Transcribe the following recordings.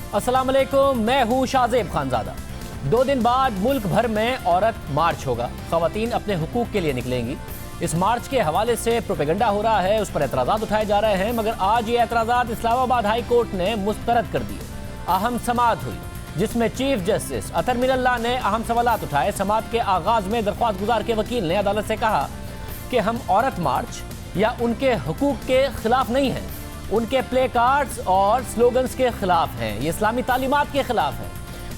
अस्सलाम वालेकुम, मैं हूँ शाहजेब खानजादा। 2 दिन बाद मुल्क भर में औरत मार्च होगा। खवातीन अपने हुकूक के लिए निकलेंगी। इस मार्च के हवाले से प्रोपेगेंडा हो रहा है, उस पर एतराज़ात उठाए जा रहे हैं, मगर आज ये एतराज़ात इस्लामाबाद हाई कोर्ट ने मुस्तरद कर दिए। अहम समाअत हुई जिसमें चीफ जस्टिस अतर मिनल्लाह ने अहम सवालात उठाए। समाअत के आगाज़ में दरख्वास्त गुजार के वकील ने अदालत से कहा कि हम औरत मार्च या उनके हुकूक के खिलाफ नहीं हैं, उनके प्ले कार्ड्स और स्लोगन्स के खिलाफ हैं, ये इस्लामी तालीमात के खिलाफ हैं।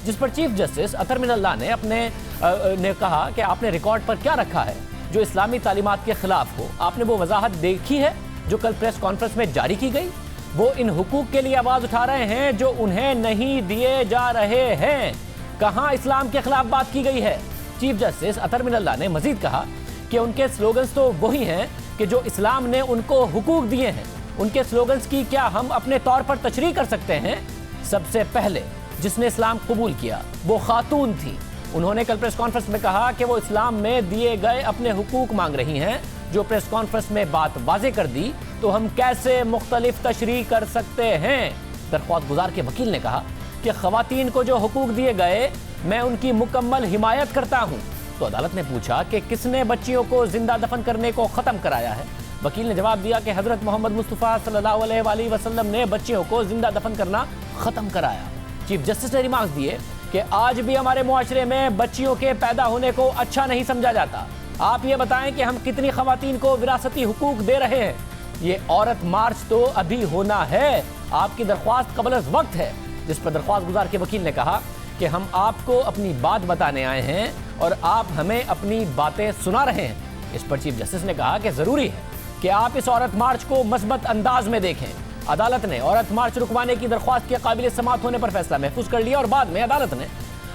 जिस पर चीफ जस्टिस अतर मिनल्लाह ने कहा कि आपने रिकॉर्ड पर क्या रखा है जो इस्लामी तालीमात के खिलाफ हो। आपने वो वजाहत देखी है जो कल प्रेस कॉन्फ्रेंस में जारी की गई। वो इन हुकूक के लिए आवाज़ उठा रहे हैं जो उन्हें नहीं दिए जा रहे हैं। कहाँ इस्लाम के खिलाफ बात की गई है? चीफ जस्टिस अतर मिनल्लाह ने मजीद कहा कि उनके स्लोगन्स तो वही हैं कि जो इस्लाम ने उनको हुकूक दिए हैं। उनके स्लोगन्स की क्या हम अपने तौर पर तशरीह कर सकते हैं? सबसे पहले जिसने इस्लाम कबूल किया वो खातून थी। उन्होंने कल प्रेस कॉन्फ्रेंस में कहा कि वो इस्लाम में दिए गए अपने हुकूक मांग रही हैं। जो प्रेस कॉन्फ्रेंस में बात वाज़े कर दी तो हम कैसे मुख्तलिफ तशरीह कर सकते हैं? दरख्वास्त गुजार के वकील ने कहा कि खवातीन को जो हुकूक दिए गए मैं उनकी मुकम्मल हिमायत करता हूँ। तो अदालत ने पूछा कि किसने बच्चियों को जिंदा दफन करने को ख़त्म कराया है? वकील ने जवाब दिया कि हज़रत मोहम्मद मुस्तफ़ा सल्लल्लाहु अलैहि वसल्लम ने बच्चियों को जिंदा दफन करना ख़त्म कराया। चीफ जस्टिस ने रिमार्क्स दिए कि आज भी हमारे मुआशरे में बच्चियों के पैदा होने को अच्छा नहीं समझा जाता। आप ये बताएं कि हम कितनी खवातीन को विरासती हुकूक दे रहे हैं। ये औरत मार्च तो अभी होना है, आपकी दरख्वास्त कबल वक्त है। जिस पर दरख्वास्त गुजार के वकील ने कहा कि हम आपको अपनी बात बताने आए हैं और आप हमें अपनी बातें सुना रहे हैं। इस पर चीफ जस्टिस ने कहा कि ज़रूरी है कि आप इस औरत मार्च को मस्बत अंदाज में देखें। अदालत ने औरत मार्च रुकवाने की दरख्वास्त के काबिल समाअत होने पर फैसला महफूज कर लिया और बाद में अदालत ने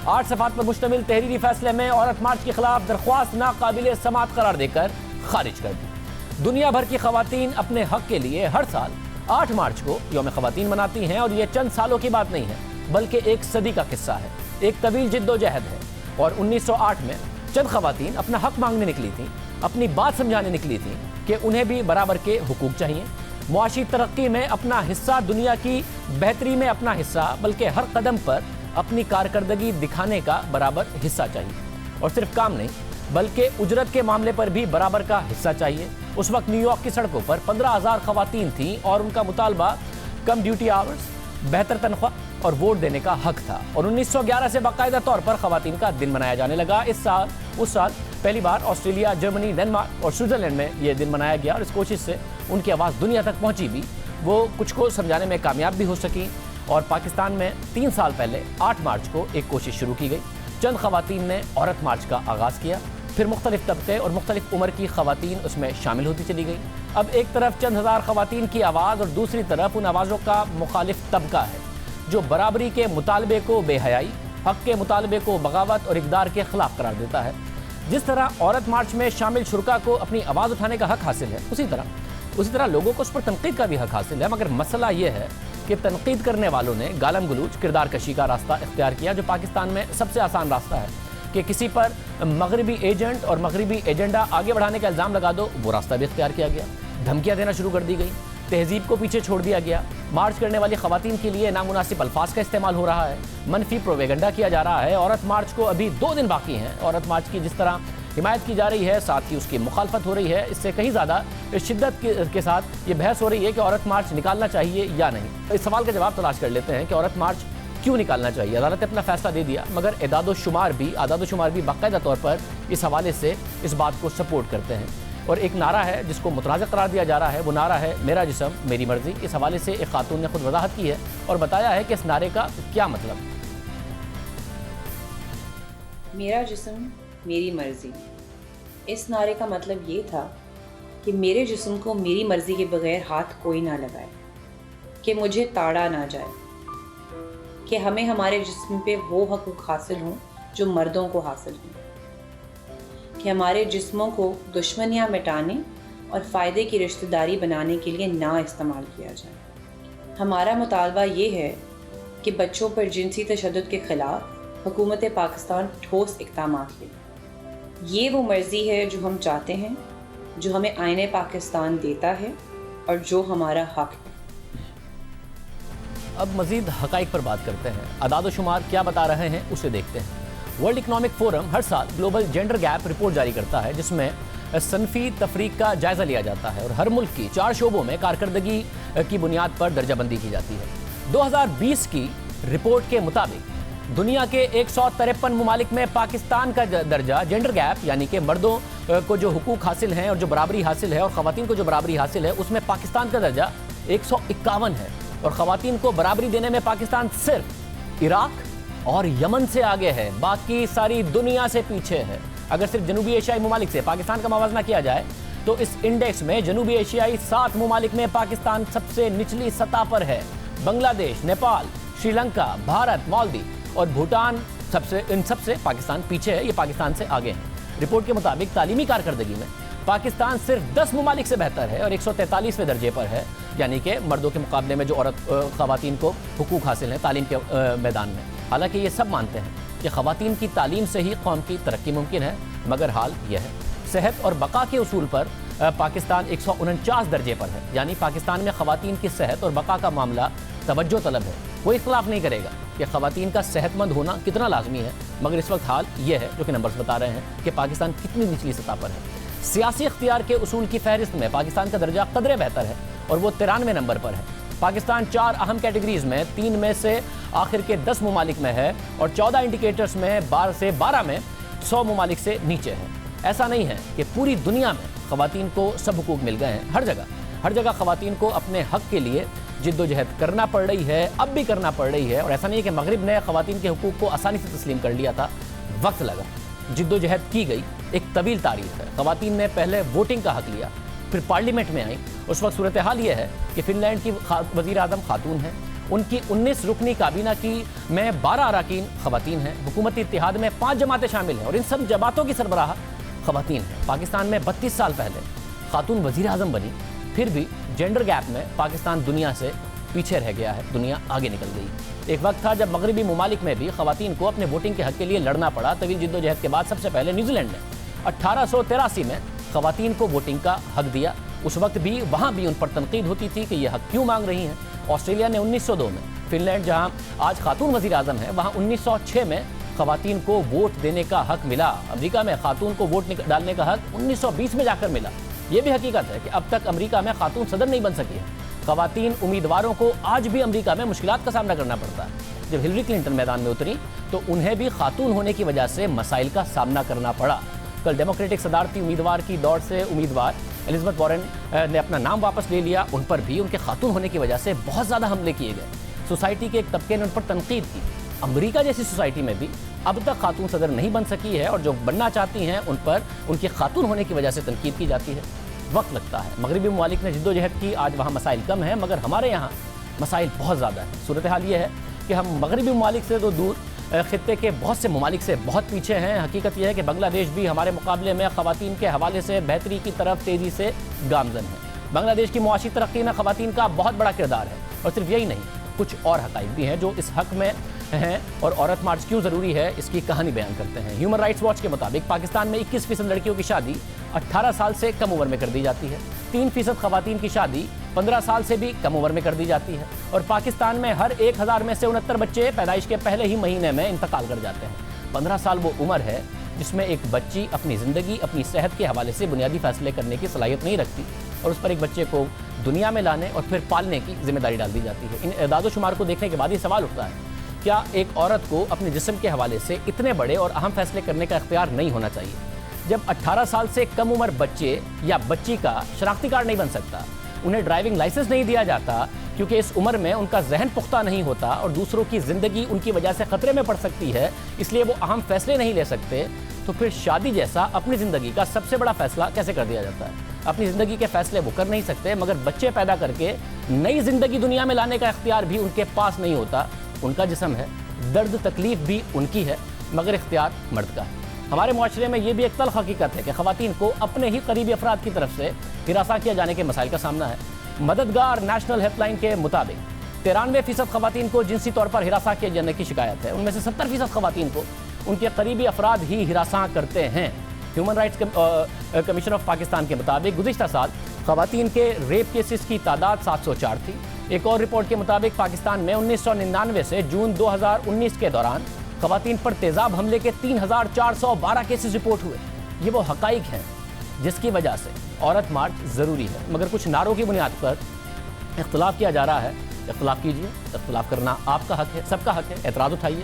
8 सफ़हात पर मुश्तमिल तहरीरी फैसले में औरत मार्च के खिलाफ दरख्वास्त नाकाबिल समाअत करार देकर खारिज कर दी। दुनिया भर की खवातीन अपने हक के लिए हर साल 8 मार्च को यौम खवातीन मनाती हैं और ये चंद सालों की बात नहीं है बल्कि एक सदी का किस्सा है, एक तवील जिद्दोजहद है। और 1908 में चंद खवातीन अपना हक मांगने निकली थी, अपनी बात समझाने निकली थी कि उन्हें भी बराबर के हुकूक चाहिए, मुआशी तरक्की में अपना हिस्सा, दुनिया की बेहतरी में अपना हिस्सा, बल्कि हर कदम पर अपनी कारकर्दगी दिखाने का बराबर हिस्सा चाहिए। और सिर्फ काम नहीं बल्कि उजरत के मामले पर भी बराबर का हिस्सा चाहिए। उस वक्त न्यूयॉर्क की सड़कों पर 15,000 खवातीन थीं और उनका मुतालबा कम ड्यूटी आवर्स, बेहतर तनख्वाह और वोट देने का हक था। और 1911 से बाकायदा तौर पर खवातीन का दिन मनाया जाने लगा। उस साल पहली बार ऑस्ट्रेलिया, जर्मनी, डेनमार्क और स्विट्ज़रलैंड में ये दिन मनाया गया और इस कोशिश से उनकी आवाज़ दुनिया तक पहुंची भी। वो कुछ को समझाने में कामयाब भी हो सकी। और पाकिस्तान में 3 साल पहले 8 मार्च को एक कोशिश शुरू की गई। चंद खवातीन ने औरत मार्च का आगाज़ किया, फिर मुख्तलिफ तबके और मुख्तलिफ उम्र की खवातीन उसमें शामिल होती चली गई। अब एक तरफ चंद हज़ार खवातीन की आवाज़ और दूसरी तरफ उन आवाज़ों का मुखालिफ तबका है जो बराबरी के मुतालबे को बेहयाई, हक के मुतालबे को बगावत और इक़दार के खिलाफ करार देता है। जिस तरह औरत मार्च में शामिल शुरका को अपनी आवाज़ उठाने का हक हासिल है, उसी तरह लोगों को उस पर तनकीद का भी हक हासिल है। मगर मसला ये है कि तनकीद करने वालों ने गालम गलूच, किरदार कशी का रास्ता इख्तियार किया, जो पाकिस्तान में सबसे आसान रास्ता है कि किसी पर मगरबी एजेंट और मगरबी एजेंडा आगे बढ़ाने का इल्ज़ाम लगा दो। वो रास्ता भी इख्तियार किया गया, धमकियाँ देना शुरू कर दी गई, तहजीब को पीछे छोड़ दिया गया। मार्च करने वाली खवातीन के लिए नामुनासिब अल्फाज का इस्तेमाल हो रहा है, मनफी प्रोपेगेंडा किया जा रहा है। औरत मार्च को अभी 2 दिन बाकी हैं। औरत मार्च की जिस तरह हिमायत की जा रही है, साथ ही उसकी मुखालफत हो रही है। इससे कहीं ज़्यादा शिद्दत के साथ ये बहस हो रही है कि औरत मार्च निकालना चाहिए या नहीं। इस सवाल का जवाब तलाश कर लेते हैं कि औरत मार्च क्यों निकालना चाहिए। अदालत ने अपना फैसला दे दिया, मगर आदाद-ओ-शुमार भी बाकायदा तौर पर इस हवाले से इस बात को सपोर्ट करते हैं। और एक नारा है जिसको मुतराज़ा करार दिया जा रहा है, वो नारा है मेरा जिस्म मेरी मर्ज़ी। इस हवाले से एक खातून ने खुद वजाहत की है और बताया है कि इस नारे का क्या मतलब। मेरा जिस्म मेरी मर्ज़ी, इस नारे का मतलब ये था कि मेरे जिस्म को मेरी मर्ज़ी के बगैर हाथ कोई ना लगाए, कि मुझे ताड़ा ना जाए, कि हमें हमारे जिस्म पे वो हकूक़ हासिल हों जो मर्दों को हासिल हों, कि हमारे जिस्मों को दुश्मनियाँ मिटाने और फ़ायदे की रिश्तेदारी बनाने के लिए ना इस्तेमाल किया जाए। हमारा मुतालबा ये है कि बच्चों पर जिनसी तशद्दुद के ख़िलाफ़ हुकूमत पाकिस्तान ठोस इक़दाम ले। ये वो मर्ज़ी है जो हम चाहते हैं, जो हमें आईने पाकिस्तान देता है और जो हमारा हक है। अब मजीद हकाइक पर बात करते हैं। अदाद शुमार क्या बता रहे हैं उसे देखते हैं। वर्ल्ड इकोनॉमिक फोरम हर साल ग्लोबल जेंडर गैप रिपोर्ट जारी करता है, जिसमें सनफी तफरीक का जायजा लिया जाता है और हर मुल्क की 4 शोबों में कारकर्दगी की बुनियाद पर दर्जाबंदी की जाती है। 2020 की रिपोर्ट के मुताबिक दुनिया के 153 मुमालिक में पाकिस्तान का दर्जा जेंडर गैप यानी कि मर्दों को जो हुकूक हासिल हैं और जो बराबरी हासिल है और ख़वातीन को जो बराबरी हासिल है, उसमें पाकिस्तान का दर्जा 151 है और ख़वातीन को बराबरी देने में पाकिस्तान सिर्फ इराक और यमन से आगे है, बाकी सारी दुनिया से पीछे है। अगर सिर्फ जनूबी एशियाई मुमालिक से पाकिस्तान का मवाजना किया जाए तो इस इंडेक्स में जनूबी एशियाई 7 मुमालिक में पाकिस्तान सबसे निचली सतह पर है। बांग्लादेश, नेपाल, श्रीलंका, भारत, मालदीव और भूटान इन सबसे पाकिस्तान पीछे है, ये पाकिस्तान से आगे हैं। रिपोर्ट के मुताबिक तालीमी कारकर्दगी में पाकिस्तान सिर्फ 10 मुमालिक से बेहतर है और 143वें दर्जे पर है, यानी कि मर्दों के मुकाबले में जो ख़वातीन को हुकूक हासिल हैं तालीम के मैदान में। हालांकि ये सब मानते हैं कि ख़वातीन की तालीम से ही कौम की तरक्की मुमकिन है, मगर हाल यह है सेहत और बका के उसूल पर पाकिस्तान 149 दर्जे पर है, यानी पाकिस्तान में ख़वातीन की सेहत और बका का मामला तवज्जो तलब है। कोई इख्तलाफ नहीं करेगा कि ख़वातीन का सेहतमंद होना कितना लाजमी है, मगर इस वक्त हाल ये है जो कि नंबर्स बता रहे हैं कि पाकिस्तान कितनी निचली सतह पर है। सियासी इख्तियार के उसूल की फहरिस्त में पाकिस्तान का दर्जा कदरे बेहतर है और वो 93 नंबर पर है। पाकिस्तान 4 अहम कैटेगरीज में 3 में से आखिर के 10 मुमालिक में है और 14 इंडिकेटर्स में 12 से 12 में 100 मुमालिक से नीचे है। ऐसा नहीं है कि पूरी दुनिया में ख़वातीन को सब हुकूक मिल गए हैं। हर जगह ख़वातीन को अपने हक के लिए जिद्दोजहद करना पड़ रही है, अब भी करना पड़ रही है। और ऐसा नहीं है कि मगरिब ने ख़वातीन के हुकूक को आसानी से तस्लीम कर लिया था, वक्त लगा, जिद्दोजहद की गई, एक तवील तारीख है। ख़वातीन ने पहले वोटिंग का हक लिया, फिर पार्लियामेंट में आई। उस वक्त सूरत हाल ये है कि फ़िनलैंड की वज़ीर आज़म खातून हैं, उनकी 19 रुकनी काबीना की में 12 अराकीन ख़वातीन हैं। हुकूमती इत्तेहाद में 5 जमातें शामिल हैं और इन सब जमातों की सरबराह ख़वातीन हैं। पाकिस्तान में 32 साल पहले खातून वज़ीर आज़म बनी, फिर भी जेंडर गैप में पाकिस्तान दुनिया से पीछे रह गया है, दुनिया आगे निकल गई। एक वक्त था जब मगरबी मुमालिक में भी ख़वातीन को अपने वोटिंग के हक के लिए लड़ना पड़ा। तवील जिद्दोजहद के बाद सबसे पहले न्यूजीलैंड ने 1883 में ख़वातीन को वोटिंग का हक दिया। उस वक्त भी वहाँ भी उन पर तनकीद होती थी कि ये हक क्यों मांग रही हैं। ऑस्ट्रेलिया ने 1902 में, फिनलैंड जहाँ आज खातून वज़ीर आज़म है वहाँ 1906 में ख़वातीन को वोट देने का हक मिला। अमेरिका में खातून को वोट डालने का हक 1920 में जाकर मिला। ये भी हकीकत है कि अब तक अमेरिका में खातून सदर नहीं बन सकी है। ख़वातीन उम्मीदवारों को आज भी अमेरिका में मुश्किलात का सामना करना पड़ता है। जब हिलरी क्लिंटन मैदान में उतरी तो उन्हें भी खातून होने की वजह से मसाइल का सामना करना पड़ा। कल डेमोक्रेटिक सदारती उम्मीदवार की दौड़ से उम्मीदवार एलिज़ाबेथ वॉरेन ने अपना नाम वापस ले लिया। उन पर भी उनके खातून होने की वजह से बहुत ज़्यादा हमले किए गए। सोसाइटी के एक तबके ने उन पर तनकीद की। अमेरिका जैसी सोसाइटी में भी अब तक खातून सदर नहीं बन सकी है और जो बनना चाहती हैं उन पर उनके खातून होने की वजह से तनकीद की जाती है। वक्त लगता है। मगरबी ममालिक ने जिद्दोजहद की, आज वहाँ मसाइल कम है, मगर हमारे यहाँ मसाइल बहुत ज़्यादा है। सूरत हाल ये है कि हम मगरबी ममालिक से तो दूर खित्ते के बहुत से ममालिक से बहुत पीछे हैं। हकीकत यह है कि बांग्लादेश भी हमारे मुकाबले में ख़वातीन के हवाले से बेहतरी की तरफ तेज़ी से गामज़न है। बांग्लादेश की मुआशी तरक्की में ख़वातीन का बहुत बड़ा किरदार है और सिर्फ यही नहीं, कुछ और हक़ाइक़ भी हैं जो इस हक़ में हैं और औरत मार्च क्यों ज़रूरी है इसकी कहानी बयान करते हैं। ह्यूमन राइट्स वॉच के मुताबिक पाकिस्तान में 21% लड़कियों की शादी 18 साल से कम उम्र में कर दी जाती है। 3% ख़वातीन की शादी 15 साल से भी कम उम्र में कर दी जाती है और पाकिस्तान में हर 1000 में से 69 बच्चे पैदाइश के पहले ही महीने में इंतकाल कर जाते हैं। 15 साल वो उम्र है जिसमें एक बच्ची अपनी ज़िंदगी, अपनी सेहत के हवाले से बुनियादी फैसले करने की सलाहियत नहीं रखती और उस पर एक बच्चे को दुनिया में लाने और फिर पालने की जिम्मेदारी डाल दी जाती है। इन एदाद शुमार को देखने के बाद ये सवाल उठता है, क्या एक औरत को अपने जिस्म के हवाले से इतने बड़े और अहम फैसले करने का इख्तियार नहीं होना चाहिए? जब 18 साल से कम उम्र बच्चे या बच्ची का शनाख्ती कार्ड नहीं बन सकता, उन्हें ड्राइविंग लाइसेंस नहीं दिया जाता क्योंकि इस उम्र में उनका जहन पुख्ता नहीं होता और दूसरों की ज़िंदगी उनकी वजह से ख़तरे में पड़ सकती है, इसलिए वो अहम फैसले नहीं ले सकते, तो फिर शादी जैसा अपनी ज़िंदगी का सबसे बड़ा फैसला कैसे कर दिया जाता है? अपनी ज़िंदगी के फैसले वो कर नहीं सकते, मगर बच्चे पैदा करके नई ज़िंदगी दुनिया में लाने का इख्तियार भी उनके पास नहीं होता। उनका जिस्म है, दर्द तकलीफ भी उनकी है, मगर इख्तियार मर्द का है। हमारे मुआशरे में ये भी एक तल्ख हकीकत है कि ख़वातीन को अपने ही करीबी अफराद की तरफ से हिरासा किया जाने के मसाइल का सामना है। मददगार नेशनल हेल्पलाइन के मुताबिक 93% ख़वातीन को जिनसी तौर पर हिरासा किए जाने की शिकायत है। उनमें से 70% ख़वातीन को उनके करीबी अफराद ही हिरासा करते हैं। Human rights commission of Pakistan के मुताबिक गुज़िश्ता साल ख़वातीन के रेप केसेस की तादाद 704 थी, ایک اور رپورٹ کے مطابق پاکستان میں 1999 سے جون 2019 کے دوران خواتین پر تیزاب حملے کے 3412 کیسز رپورٹ ہوئے. یہ وہ حقائق ہیں جس کی وجہ سے عورت مارچ ضروری ہے. مگر کچھ نعروں کی بنیاد پر اختلاف کیا جا رہا ہے. اختلاف کیجئے, اختلاف کرنا آپ کا حق ہے, سب کا حق ہے, اعتراض اٹھائیے,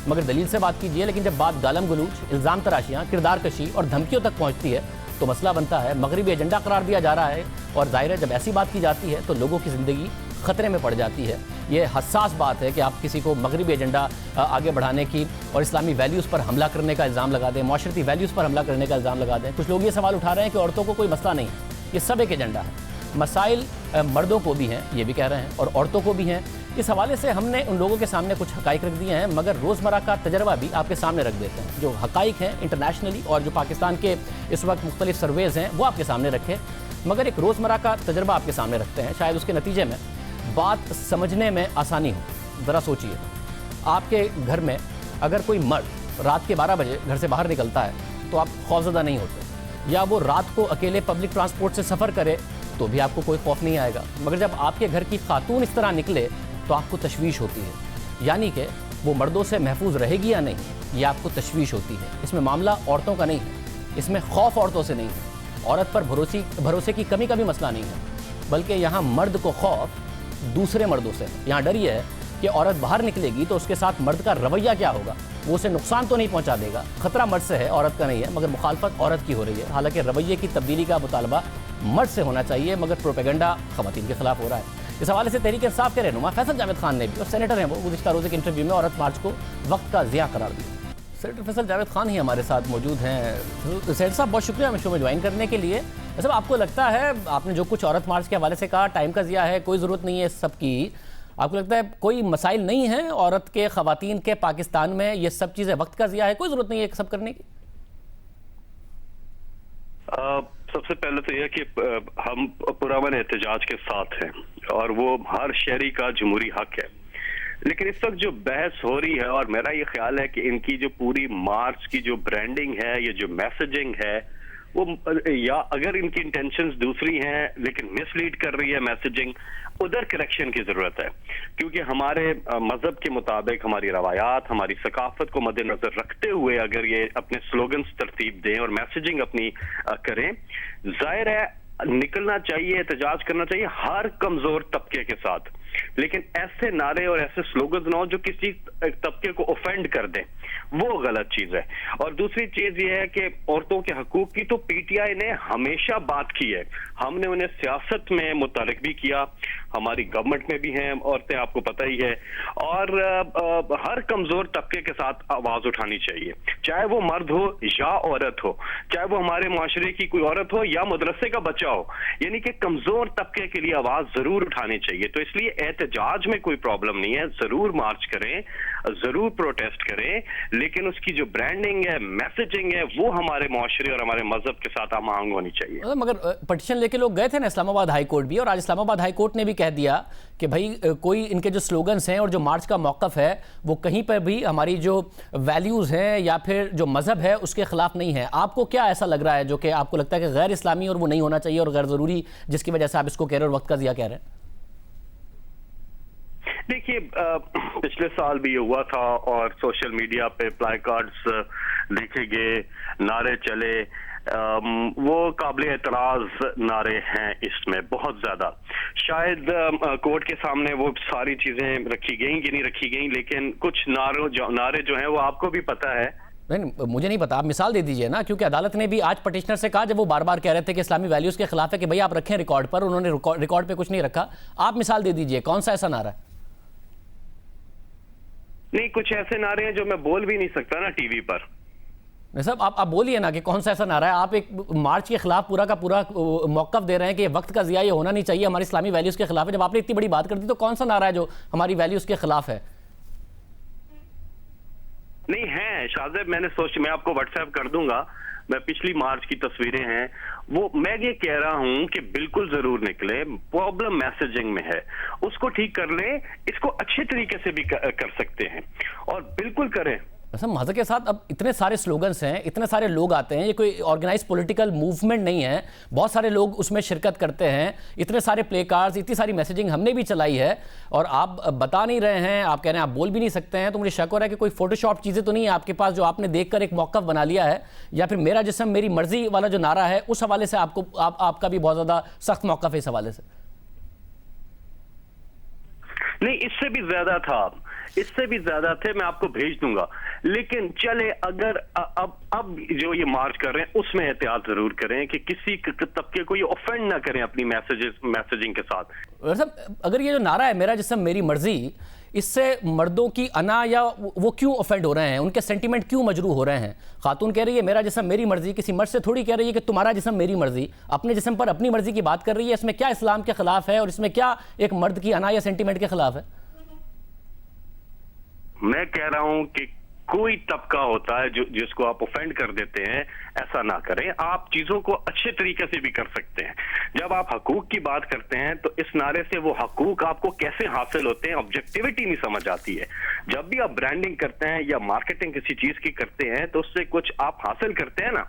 مگر دلیل سے بات کیجئے. لیکن جب بات گالم گلوچ, الزام تراشیاں, کردار کشی اور دھمکیوں تک پہنچتی ہے تو مسئلہ بنتا ہے مغربی ایجنڈا قرار دیا جا رہا ہے. اور ظاہر ہے جب ایسی بات کی جاتی ہے تو لوگوں کی زندگی خطرے میں پڑ جاتی ہے. یہ حساس بات ہے کہ آپ کسی کو مغربی ایجنڈا آگے بڑھانے کی اور اسلامی ویلیوز پر حملہ کرنے کا الزام لگا دیں, معاشرتی ویلیوز پر حملہ کرنے کا الزام لگا دیں. کچھ لوگ یہ سوال اٹھا رہے ہیں کہ عورتوں کو کوئی مسئلہ نہیں ہے, یہ سب ایک ایجنڈا ہے. مسائل مردوں کو بھی ہیں, یہ بھی کہہ رہے ہیں, اور عورتوں کو بھی ہیں. اس حوالے سے ہم نے ان لوگوں کے سامنے کچھ حقائق رکھ دیے ہیں, مگر روزمرہ کا تجربہ بھی آپ کے سامنے رکھ دیتے ہیں. جو حقائق ہیں انٹرنیشنلی اور جو پاکستان کے اس وقت مختلف سرویز ہیں وہ آپ کے سامنے رکھے, مگر ایک روزمرہ کا تجربہ آپ کے سامنے رکھتے ہیں. شاید اس کے نتیجے میں بات سمجھنے میں آسانی ہو. ذرا سوچئے, آپ کے گھر میں اگر کوئی مرد رات کے 12 بجے گھر سے باہر نکلتا ہے تو آپ خوفزدہ نہیں ہوتے, یا وہ رات کو اکیلے پبلک ٹرانسپورٹ سے سفر کرے تو بھی آپ کو کوئی خوف نہیں آئے گا. مگر جب آپ کے گھر کی خاتون اس طرح نکلے تو آپ کو تشویش ہوتی ہے. یعنی کہ وہ مردوں سے محفوظ رہے گی یا نہیں, یہ آپ کو تشویش ہوتی ہے. اس میں معاملہ عورتوں کا نہیں ہے, اس میں خوف عورتوں سے نہیں ہے, عورت پر بھروسے کی کمی کا بھی مسئلہ نہیں ہے, بلکہ یہاں مرد کو خوف دوسرے مردوں سے. یہاں ڈر یہ ہے کہ عورت باہر نکلے گی تو اس کے ساتھ مرد کا رویہ کیا ہوگا, وہ اسے نقصان تو نہیں پہنچا دے گا. خطرہ مرد سے ہے, عورت کا نہیں ہے, مگر مخالفت عورت کی ہو رہی ہے. حالانکہ رویے کی تبدیلی کا مطالبہ مرد سے ہونا چاہیے, مگر پروپیگنڈا خواتین کے خلاف ہو رہا ہے. اس حوالے سے تحریک انصاف کے رہنما فیصل جاوید خان نے بھی, اور سینیٹر ہیں وہ, گزشتہ روز ایک انٹرویو میں عورت مارچ کو وقت کا ضیاع قرار دیا. سینیٹر فیصل جاوید خان ہی ہمارے ساتھ موجود ہیں. سینیٹر صاحب بہت شکریہ ہمیں شو میں جوائن کرنے کے لیے. صاحب آپ کو لگتا ہے آپ نے جو کچھ عورت مارچ کے حوالے سے کہا, ٹائم کا ضیاع ہے, کوئی ضرورت نہیں ہے اس سب کی, آپ کو لگتا ہے کوئی مسائل نہیں ہیں عورت کے, خواتین کے پاکستان میں, یہ سب چیزیں وقت کا ضیاع ہے, کوئی ضرورت نہیں ہے سب کرنے کی؟ سب سے پہلے تو یہ کہ ہم پرامن احتجاج کے ساتھ ہیں اور وہ ہر شہری کا جمہوری حق ہے. لیکن اس وقت جو بحث ہو رہی ہے, اور میرا یہ خیال ہے کہ ان کی جو پوری مارچ کی جو برانڈنگ ہے, یہ جو میسیجنگ ہے, وہ یا اگر ان کی انٹینشنز دوسری ہیں لیکن مس لیڈ کر رہی ہے میسیجنگ, ادھر کریکشن کی ضرورت ہے. کیونکہ ہمارے مذہب کے مطابق ہماری روایات, ہماری ثقافت کو مد نظر رکھتے ہوئے اگر یہ اپنے سلوگنز ترتیب دیں اور میسیجنگ اپنی کریں, ظاہر ہے نکلنا چاہیے, احتجاج کرنا چاہیے ہر کمزور طبقے کے ساتھ, لیکن ایسے نعرے اور ایسے سلوگنز نہ ہو جو کسی طبقے کو اوفینڈ کر دیں, وہ غلط چیز ہے. اور دوسری چیز یہ ہے کہ عورتوں کے حقوق کی تو پی ٹی آئی نے ہمیشہ بات کی ہے, ہم نے انہیں سیاست میں متعلق بھی کیا, ہماری گورنمنٹ میں بھی ہیں عورتیں, آپ کو پتہ ہی ہے, اور ہر کمزور طبقے کے ساتھ آواز اٹھانی چاہیے, چاہے وہ مرد ہو یا عورت ہو, چاہے وہ ہمارے معاشرے کی کوئی عورت ہو یا مدرسے کا بچہ ہو, یعنی کہ کمزور طبقے کے لیے آواز ضرور اٹھانی چاہیے. تو اس لیے احتجاج میں کوئی پرابلم نہیں ہے, ضرور مارچ کریں, ضرور پروٹیسٹ کریں, لیکن اس کی جو برانڈنگ ہے, میسیجنگ ہے, وہ ہمارے معاشرے اور ہمارے مذہب کے ساتھ ہم آہنگ ہونی چاہیے. مگر پٹیشن لے کے لوگ گئے تھے نا اسلام آباد ہائی کورٹ بھی, اور آج اسلام آباد ہائی کورٹ نے بھی کہہ دیا کہ بھائی کوئی ان کے جو سلوگنز ہیں اور جو مارچ کا موقف ہے وہ کہیں پر بھی ہماری جو ویلیوز ہیں یا پھر جو مذہب ہے اس کے خلاف نہیں ہے. آپ کو کیا ایسا لگ رہا ہے جو کہ آپ کو لگتا ہے کہ غیر اسلامی اور وہ نہیں ہونا چاہیے اور غیر ضروری, جس کی وجہ سے آپ اس کو کہہ رہے ہیں اور وقت کا ضیاع کہہ رہے ہیں؟ دیکھیے پچھلے سال بھی یہ ہوا تھا اور سوشل میڈیا پہ پلائی کارڈز دیکھے گئے, نعرے چلے, وہ قابل اعتراض نعرے ہیں اس میں بہت زیادہ. شاید کورٹ کے سامنے وہ ساری چیزیں رکھی گئیں کہ نہیں رکھی گئیں, لیکن کچھ نعرے جو ہیں وہ آپ کو بھی پتہ ہے. نہیں, مجھے نہیں پتا, آپ مثال دے دیجئے نا, کیونکہ عدالت نے بھی آج پٹیشنر سے کہا جب وہ بار بار کہہ رہے تھے کہ اسلامی ویلیوز کے خلاف ہے کہ بھئی آپ رکھیں ریکارڈ پر, انہوں نے ریکارڈ پہ کچھ نہیں رکھا. آپ مثال دے دیجئے کون سا ایسا نعرہ ہے؟ نہیں, کچھ ایسے نعرے ہیں جو میں بول بھی نہیں سکتا نا ٹی وی پر. نہیں صاحب, آپ بولیے نا کہ کون سا ایسا نعرہ ہے. آپ ایک مارچ کے خلاف پورا کا پورا موقف دے رہے ہیں کہ یہ وقت کا ضیاع یہ ہونا نہیں چاہیے, ہماری اسلامی ویلیوز کے خلاف ہے. جب آپ نے اتنی بڑی بات کر دی تو کون سا نعرہ ہے جو ہماری ویلیوز کے خلاف ہے؟ نہیں ہے شاذب, میں آپ کو واٹس ایپ کر دوں گا, میں پچھلی مارچ کی تصویریں ہیں وہ, میں یہ کہہ رہا ہوں کہ بالکل ضرور نکلے. پرابلم میسیجنگ میں ہے, اس کو ٹھیک کر لیں, اس کو اچھے طریقے سے بھی کر سکتے ہیں اور بالکل کریں. मज़े के साथ अब इतने सारे स्लोगन्स हैं, इतने सारे लोग आते हैं, ये कोई ऑर्गेनाइज पॉलिटिकल मूवमेंट नहीं है, बहुत सारे लोग उसमें शिरकत करते हैं, इतने सारे प्ले कार्ड्स, इतनी सारी मैसेजिंग हमने भी चलाई है और आप बता नहीं रहे हैं, आप कह रहे हैं आप बोल भी नहीं सकते हैं। तो मुझे शक हो रहा है कि कोई फोटोशॉप चीज़ें तो नहीं है आपके पास जो आपने देखकर एक मौक़िफ़ बना लिया है, या फिर मेरा जिस्म मेरी मर्जी वाला जो नारा है उस हवाले से आपका भी बहुत ज़्यादा सख्त मौक़िफ़ है इस हवाले से। नहीं, इससे भी ज्यादा था, इससे भी ज्यादा थे, मैं आपको भेज दूंगा। लेकिन चले अगर अब जो ये मार्च कर रहे हैं उसमें एहतियात जरूर करें कि किसी तबके को ये ऑफेंड ना करें अपनी मैसेजिंग के साथ। अगर ये जो नारा है मेरा जिस्म मेरी मर्जी, इससे मर्दों की अना या वो क्यों ऑफेंड हो रहे हैं, उनके सेंटीमेंट क्यों मजरूह हो रहे हैं? खातून कह रही है मेरा जिस्म मेरी मर्जी, किसी मर्द से थोड़ी कह रही है कि तुम्हारा जिस्म मेरी मर्जी, अपने जिस्म पर अपनी मर्जी की बात कर रही है। इसमें क्या इस्लाम के खिलाफ है और इसमें क्या एक मर्द की अना या सेंटीमेंट के खिलाफ है? मैं कह रहा हूं कि कोई तबका होता है जिसको आप ऑफेंड कर देते हैं, ऐसा ना करें। आप चीजों को अच्छे तरीके से भी कर सकते हैं। जब आप हकूक की बात करते हैं तो इस नारे से वो हकूक आपको कैसे हासिल होते हैं, ऑब्जेक्टिविटी नहीं समझ आती है। जब भी आप ब्रांडिंग करते हैं या मार्केटिंग किसी चीज की करते हैं तो उससे कुछ आप हासिल करते हैं ना,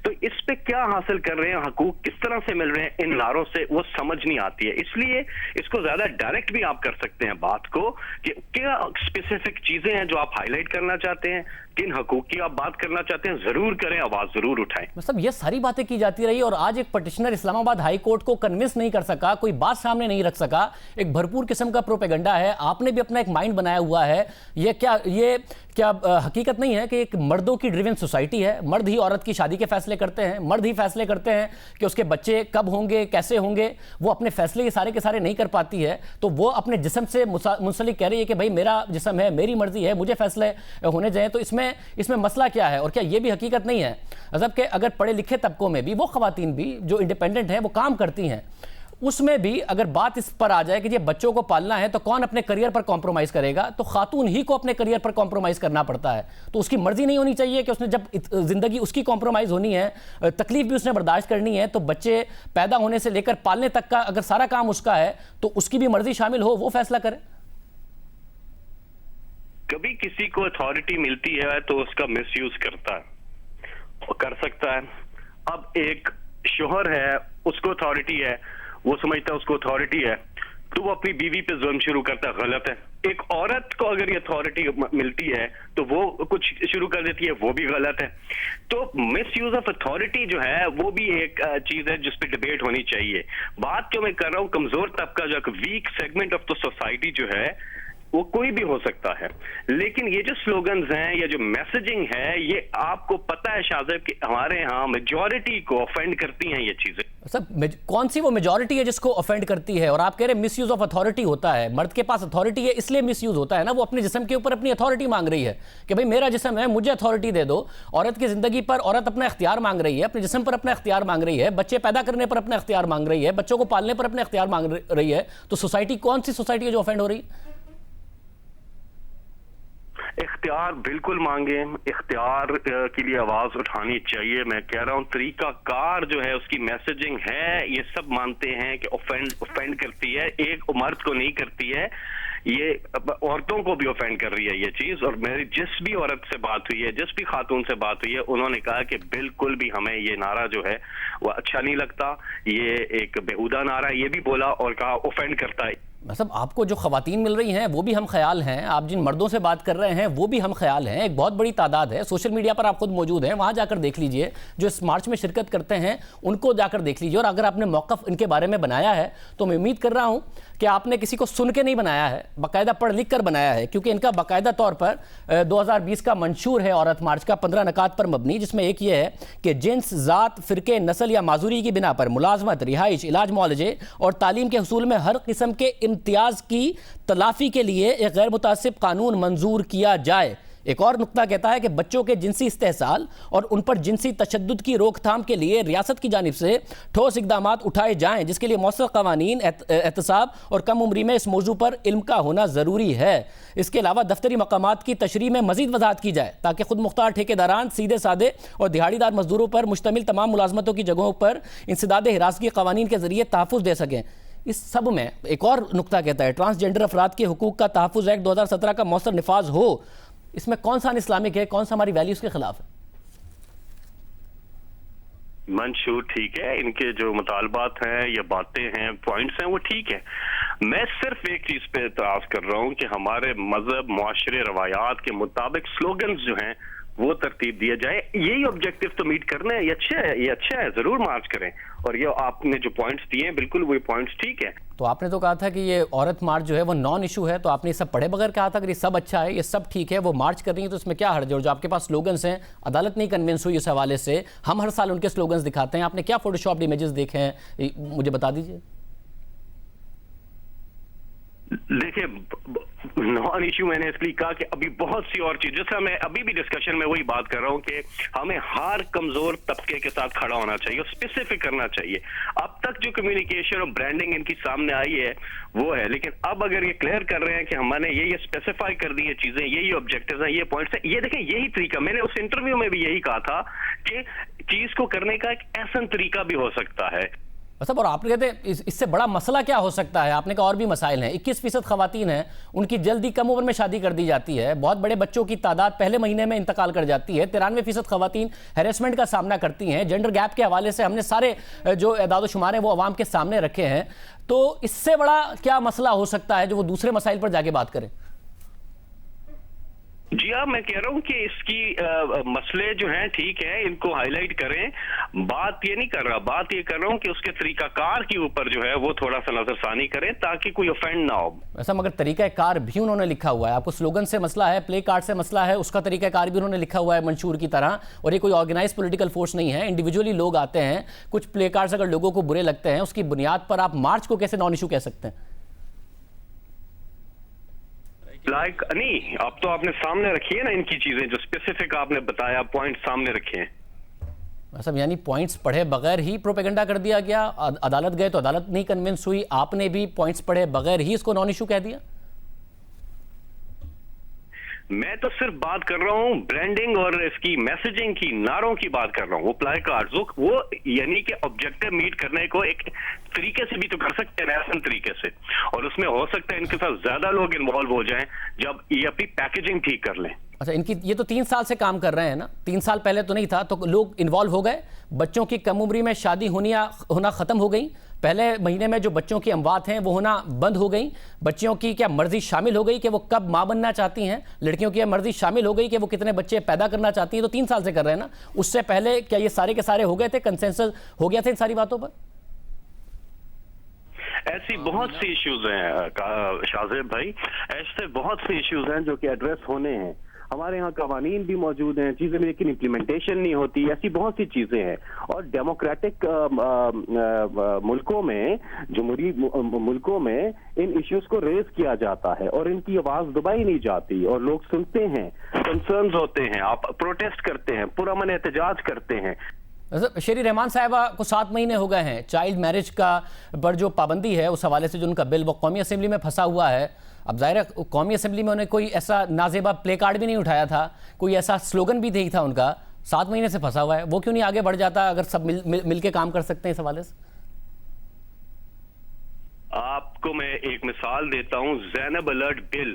तो इस पे क्या हासिल कर रहे हैं, हकूक किस तरह से मिल रहे हैं इन नारों से, वो समझ नहीं आती है। इसलिए इसको ज्यादा डायरेक्ट भी आप कर सकते हैं बात को कि क्या स्पेसिफिक चीजें हैं जो आप हाईलाइट करना चाहते हैं, किन हकूक की आप बात करना चाहते हैं, जरूर करें, आवाज जरूर उठाएं। मतलब ये सारी बातें की जाती रही और आज एक पटिशनर इस्लामाबाद हाई कोर्ट को कन्विंस नहीं कर सका, कोई बात सामने नहीं रख सका। एक भरपूर किस्म का प्रोपेगेंडा है, आपने भी अपना एक माइंड बनाया हुआ है। ये क्या हकीकत नहीं है कि एक मर्दों की ड्रिवन सोसाइटी है? मर्द ही औरत की शादी के फैसले करते हैं, मर्द ही फैसले करते हैं कि उसके बच्चे कब होंगे, कैसे होंगे। वो अपने फैसले के सारे नहीं कर पाती है, तो वो अपने जिस्म से मुंसलिक कह रही है कि भाई मेरा जिस्म है, मेरी मर्जी है, मुझे फैसले होने चाहिए। तो इसमें मसला क्या है? और क्या ये भी हकीकत नहीं है मतलब कि अगर पढ़े लिखे तबकों में भी वो खवातीन भी जो इंडिपेंडेंट हैं, वो काम करती हैं, उसमें भी अगर बात इस पर आ जाए कि ये बच्चों को पालना है तो कौन अपने करियर पर कॉम्प्रोमाइज़ करेगा? तो खातून ही को अपने करियर पर कॉम्प्रोमाइज़ करना पड़ता है। तो उसकी मर्जी नहीं होनी चाहिए कि उसने जब ज़िंदगी उसकी कॉम्प्रोमाइज़ होनी है, तकलीफ भी उसने बर्दाश्त करनी है, तो बच्चे पैदा होने से लेकर पालने तक का अगर सारा काम उसका है तो उसकी भी मर्जी शामिल हो, वो फैसला करे। कभी किसी को अथॉरिटी मिलती है तो उसका मिसयूज करता है, कर सकता है। अब एक शोहर है, उसको अथॉरिटी है, वो समझता है उसको अथॉरिटी है, तो वो अपनी बीवी पे जुल्म शुरू करता है, गलत है। एक औरत को अगर ये अथॉरिटी मिलती है तो वो कुछ शुरू कर देती है, वो भी गलत है। तो मिस यूज ऑफ अथॉरिटी जो है वो भी एक चीज है जिस पे डिबेट होनी चाहिए। बात जो मैं कर रहा हूँ, कमजोर तबका जो weak segment of the society जो है वो कोई भी हो सकता है, लेकिन ये जो स्लोगन्स हैं या जो मैसेजिंग है, ये आपको पता है शाहज़ेब कि हमारे यहाँ मेजॉरिटी को ऑफेंड करती हैं ये चीजें। सब कौन सी वो मेजॉरिटी है जिसको ऑफेंड करती है? और आप कह रहे हैं मिसयूज ऑफ अथॉरिटी होता है, मर्द के पास अथॉरिटी है इसलिए मिसयूज होता है ना। वो अपने जिस्म के ऊपर अपनी अथॉरिटी मांग रही है कि भाई मेरा जिस्म है, मुझे अथॉरिटी दे दो। औरत की जिंदगी पर औरत अपना इख्तियार मांग रही है, अपने जिस्म पर अपना इख्तियार मांग रही है, बच्चे पैदा करने पर अपना इख्तियार मांग रही है, बच्चों को पालने पर अपना इख्तियार मांग रही है। तो सोसाइटी कौन सी सोसाइटी है जो ऑफेंड हो रही है? इख्तियार बिल्कुल मांगे, इख्तियार के लिए आवाज उठानी चाहिए। मैं कह रहा हूँ तरीका कार जो है उसकी मैसेजिंग है, ये सब मानते हैं कि ऑफेंड करती है, एक मर्द को नहीं करती है, ये औरतों को भी ऑफेंड कर रही है ये चीज। और मेरी जिस भी औरत से बात हुई है, जिस भी खातून से बात हुई है, उन्होंने कहा कि बिल्कुल भी हमें ये नारा जो है वो अच्छा नहीं लगता, ये एक बेहुदा नारा, ये भी बोला और कहा ऑफेंड करता है। मतलब आपको जो खवातीन मिल रही हैं वो भी हम ख्याल हैं, आप जिन मर्दों से बात कर रहे हैं वो भी हम ख्याल हैं, एक बहुत बड़ी तादाद है। सोशल मीडिया पर आप खुद मौजूद हैं, वहाँ जाकर देख लीजिए, जो इस मार्च में शिरकत करते हैं उनको जाकर देख लीजिए। और अगर आपने मौक़िफ़ इनके बारे में बनाया है तो मैं उम्मीद कर रहा हूँ कि आपने किसी को सुन के नहीं बनाया है, बाकायदा पढ़ लिख कर बनाया है, क्योंकि इनका बाकायदा तौर पर 2020 का मंशूर है औरत मार्च का 15 नकात पर मबनी, जिसमें एक ये है कि जिन्स, ज़ात, फ़िरके, नस्ल या माजूरी की बिना पर मुलाजमत, रिहाइश, इलाज मुआलजे और तालीम के हुसूल में हर किस्म के इम्तियाज़ की तलाफी के लिए एक गैर मुतासिब कानून मंजूर किया जाए। एक और नुक्ता कहता है कि बच्चों के जिनसी इस्तेहसाल और उन पर जिनसी तशद्दुद की रोकथाम के लिए रियासत की जानिब से ठोस इक़दामात उठाए जाएं, जिसके लिए मौसर क़वानीन, एहतसाब और कम उम्री में इस मौजू पर इल्म का होना ज़रूरी है। इसके अलावा दफ्तरी मकामात की तशरीह में मज़ीद वजाहत की जाए ताकि खुद मुख्तार ठेकेदारान सीधे सादे और दिहाड़ीदार मजदूरों पर मुश्तमिल तमाम मुलाजमतों की जगहों पर इंसदाद हिरासती क़वानीन के ज़रिए तहफ़्फ़ुज़ दे सकें। इस सब में एक और नुक्ता कहता है ट्रांसजेंडर अफराद के हुकूक का तहफ़्फ़ुज़ एक्ट 2017 का मौसर निफाज हो, اس میں کون سا ان اسلامک ہے, کون سا ہماری ویلیوز کے خلاف ہے؟ منشور ٹھیک ہے, ان کے جو مطالبات ہیں یا باتیں ہیں, پوائنٹس ہیں, وہ ٹھیک ہے. میں صرف ایک چیز پہ اعتراض کر رہا ہوں کہ ہمارے مذہب, معاشرے, روایات کے مطابق سلوگنز جو ہیں وہ ترتیب دیا جائے. یہی آبجیکٹو تو میٹ کرنا ہے, یہ اچھا ہے, ضرور مارچ کریں. اور یہ آپ نے جو پوائنٹس دیے ہیں بالکل وہ پوائنٹس ٹھیک ہے. تو آپ نے تو کہا تھا کہ یہ عورت مارچ جو ہے وہ نان ایشو ہے, تو آپ نے یہ سب پڑھے بغیر کہا تھا کہ یہ سب اچھا ہے, یہ سب ٹھیک ہے, وہ مارچ کر رہی ہیں, تو اس میں کیا حرج ہے؟ اور جو آپ کے پاس سلوگنز ہیں, عدالت نہیں کنونس ہوئی اس حوالے سے, ہم ہر سال ان کے سلوگنز دکھاتے ہیں, آپ نے کیا فوٹو شاپڈ امیجز دیکھے ہیں, مجھے بتا دیجئے. دیکھیں, نان ایشو میں نے اس لیے کہا کہ ابھی بہت سی اور چیز, جیسا میں ابھی بھی ڈسکشن میں وہی بات کر رہا ہوں کہ ہمیں ہر کمزور طبقے کے ساتھ کھڑا ہونا چاہیے اور اسپیسیفک کرنا چاہیے. اب تک جو کمیونیکیشن اور برانڈنگ ان کی سامنے آئی ہے وہ ہے, لیکن اب اگر یہ کلیئر کر رہے ہیں کہ ہم نے یہ اسپیسیفائی کر دی ہے چیزیں, یہی آبجیکٹیوز ہیں, یہ پوائنٹس ہیں, یہ دیکھیں یہی طریقہ, میں نے اس انٹرویو میں بھی یہی کہا تھا کہ چیز کو کرنے کا ایک ایسا طریقہ بھی ہو سکتا ہے. اور آپ کہتے ہیں اس سے بڑا مسئلہ کیا ہو سکتا ہے؟ آپ نے کہا اور بھی مسائل ہیں. 21% خواتین ہیں, ان کی جلدی کم عمر میں شادی کر دی جاتی ہے, بہت بڑے بچوں کی تعداد پہلے مہینے میں انتقال کر جاتی ہے, 93% خواتین ہیریسمنٹ کا سامنا کرتی ہیں. جینڈر گیپ کے حوالے سے ہم نے سارے جو اعداد و شمار ہیں وہ عوام کے سامنے رکھے ہیں. تو اس سے بڑا کیا مسئلہ ہو سکتا ہے جو وہ دوسرے مسائل پر جا کے بات کریں؟ جی ہاں, میں کہہ رہا ہوں کہ اس کی مسئلے جو ہیں ٹھیک ہے, ان کو ہائی لائٹ کریں. بات یہ نہیں کر رہا, بات یہ کر رہا ہوں کہ اس کے طریقہ کار کے اوپر جو ہے وہ تھوڑا سا نظر ثانی کریں تاکہ کوئی افینڈ نہ ہو. ایسا مگر طریقہ کار بھی انہوں نے لکھا ہوا ہے, آپ کو سلوگن سے مسئلہ ہے, پلے کارڈ سے مسئلہ ہے, اس کا طریقہ کار بھی انہوں نے لکھا ہوا ہے منشور کی طرح. اور یہ کوئی آرگنائز پولیٹیکل فورس نہیں ہے, انڈیویجولی لوگ آتے ہیں. کچھ پلے کارڈز اگر لوگوں کو برے لگتے ہیں, اس کی بنیاد پر آپ مارچ کو کیسے نان ایشو کہہ سکتے ہیں؟ نہیں, اب تو آپ نے سامنے رکھی ہے نا ان کی چیزیں, جو اسپیسیفک آپ نے بتایا, پوائنٹ سامنے رکھے ہیں. صاحب یعنی پوائنٹس پڑھے بغیر ہی پروپیگنڈا کر دیا گیا, عدالت گئے تو عدالت نہیں کنونس ہوئی, آپ نے بھی پوائنٹس پڑھے بغیر ہی اس کو نان ایشو کہہ دیا؟ میں تو صرف بات کر رہا ہوں برانڈنگ اور اس کی میسیجنگ کی, نعروں کی بات کر رہا ہوں. وہ پلائی کارڈز وہ یعنی کہ آبجیکٹو میٹ کرنے کو ایک طریقے سے بھی تو کر سکتے ہیں, ایسا طریقے سے, اور اس میں ہو سکتا ہے ان کے ساتھ زیادہ لوگ انوالو ہو جائیں جب یہ اپنی پیکیجنگ ٹھیک کر لیں. اچھا, ان کی یہ تو 3 سال سے کام کر رہے ہیں نا, 3 سال پہلے تو نہیں تھا, تو لوگ انوالو ہو گئے, بچوں کی کم عمری میں شادی ہونا ختم ہو گئی, پہلے مہینے میں جو بچوں کی اموات ہیں وہ ہونا بند ہو گئیں, بچیوں کی کیا مرضی شامل ہو گئی کہ وہ کب ماں بننا چاہتی ہیں, لڑکیوں کی مرضی شامل ہو گئی کہ وہ کتنے بچے پیدا کرنا چاہتی ہیں. تو 3 سال سے کر رہے ہیں نا, اس سے پہلے کیا یہ سارے کے سارے ہو گئے تھے, کنسنسس ہو گیا تھا ان ساری باتوں پر؟ ایسی بہت سی ایشوز ہیں شاہ بھائی, ایسے بہت سی ایشوز ہیں جو کہ ایڈریس ہونے ہیں. ہمارے ہاں قوانین بھی موجود ہیں, چیزیں لیکن امپلیمنٹیشن نہیں ہوتی. ایسی بہت سی چیزیں ہیں, اور ڈیموکریٹک ملکوں میں, جمہوری ملکوں میں ان ایشوز کو ریز کیا جاتا ہے اور ان کی آواز دبائی نہیں جاتی, اور لوگ سنتے ہیں, کنسرنز ہوتے ہیں, آپ پروٹیسٹ کرتے ہیں, پرامن احتجاج کرتے ہیں. شیری رحمان صاحبہ کو 7 مہینے ہو گئے ہیں, چائلڈ میرج کا پر جو پابندی ہے اس حوالے سے جو ان کا بل وہ قومی اسمبلی میں پھنسا ہوا ہے. اب ظاہر ہے قومی اسمبلی میں انہیں کوئی ایسا نازیبا پلے کارڈ بھی نہیں اٹھایا تھا, کوئی ایسا سلوگن بھی نہیں تھا ان کا, 7 مہینے سے پھنسا ہوا ہے. وہ کیوں نہیں آگے بڑھ جاتا اگر سب مل کے کام کر سکتے ہیں اس حوالے سے؟ آپ کو میں ایک مثال دیتا ہوں, زینب الرٹ بل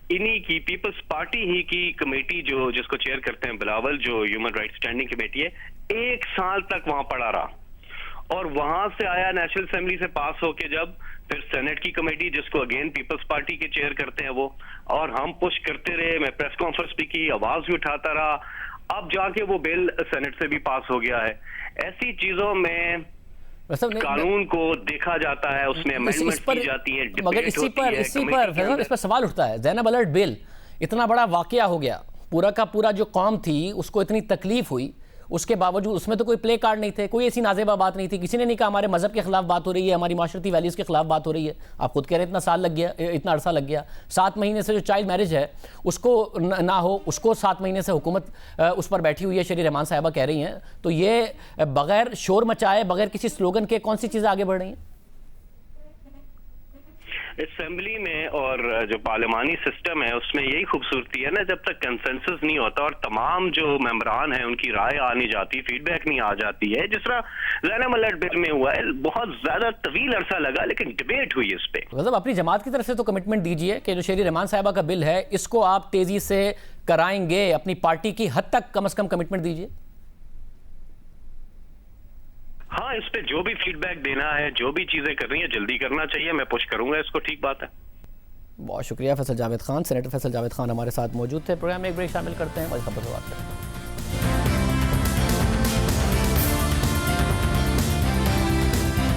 انہی کی پیپلز پارٹی ہی کی کمیٹی جو جس کو چیئر کرتے ہیں بلاول, جو ہیومن رائٹ سٹینڈنگ کمیٹی ہے, 1 سال تک وہاں پڑا رہا, اور وہاں سے آیا نیشنل اسمبلی سے پاس ہو کے جب پھر سینٹ کی کمیٹی جس کو اگین پیپلز پارٹی کے چیئر کرتے ہیں وہ, اور ہم پش کرتے رہے, میں پریس کانفرنس بھی کی, آواز بھی اٹھاتا رہا, اب جا کے وہ بل سینٹ سے بھی پاس ہو گیا ہے. ایسی چیزوں میں قانون کو دیکھا جاتا ہے, اس میں امینڈمنٹ کی جاتی ہیں, مگر اسی پر اس پر سوال اٹھتا ہے. زینب الرٹ بل اتنا بڑا واقعہ ہو گیا, پورا کا پورا جو قوم تھی اس کو اتنی تکلیف ہوئی, اس کے باوجود اس میں تو کوئی پلے کارڈ نہیں تھے, کوئی ایسی نازیبہ بات نہیں تھی, کسی نے نہیں کہا ہمارے مذہب کے خلاف بات ہو رہی ہے, ہماری معاشرتی ویلیوز کے خلاف بات ہو رہی ہے. آپ خود کہہ رہے ہیں اتنا سال لگ گیا, اتنا عرصہ لگ گیا. 7 مہینے سے جو چائلڈ میرج ہے اس کو نہ ہو, اس کو 7 مہینے سے حکومت اس پر بیٹھی ہوئی ہے, شیری رحمان صاحبہ کہہ رہی ہیں. تو یہ بغیر شور مچائے, بغیر کسی سلوگن کے کون سی چیزیں آگے بڑھ رہی ہیں؟ اسمبلی میں اور جو پارلیمانی سسٹم ہے اس میں یہی خوبصورتی ہے نا، جب تک کنسنسس نہیں ہوتا اور تمام جو ممبران ہیں ان کی رائے آنی جاتی، فیڈ بیک نہیں آ جاتی ہے، جس طرح زینہ ملٹ بل میں ہوا ہے، بہت زیادہ طویل عرصہ لگا لیکن ڈیبیٹ ہوئی اس پہ۔ غضب اپنی جماعت کی طرف سے تو کمٹمنٹ دیجئے کہ جو شہری رحمان صاحبہ کا بل ہے اس کو آپ تیزی سے کرائیں گے، اپنی پارٹی کی حد تک کم از کم کمٹمنٹ دیجئے۔ ہاں، اس پہ جو بھی فیڈ بیک دینا ہے، جو بھی چیزیں کرنی ہے جلدی کرنا چاہیے، میں پش کروں گا اس کو، ٹھیک بات ہے۔ بہت شکریہ فیصل جاوید خان، سینیٹر فیصل جاوید خان ہمارے ساتھ موجود تھے۔ پروگرام میں ایک بریک شامل کرتے ہیں، خبر سے بات کریں۔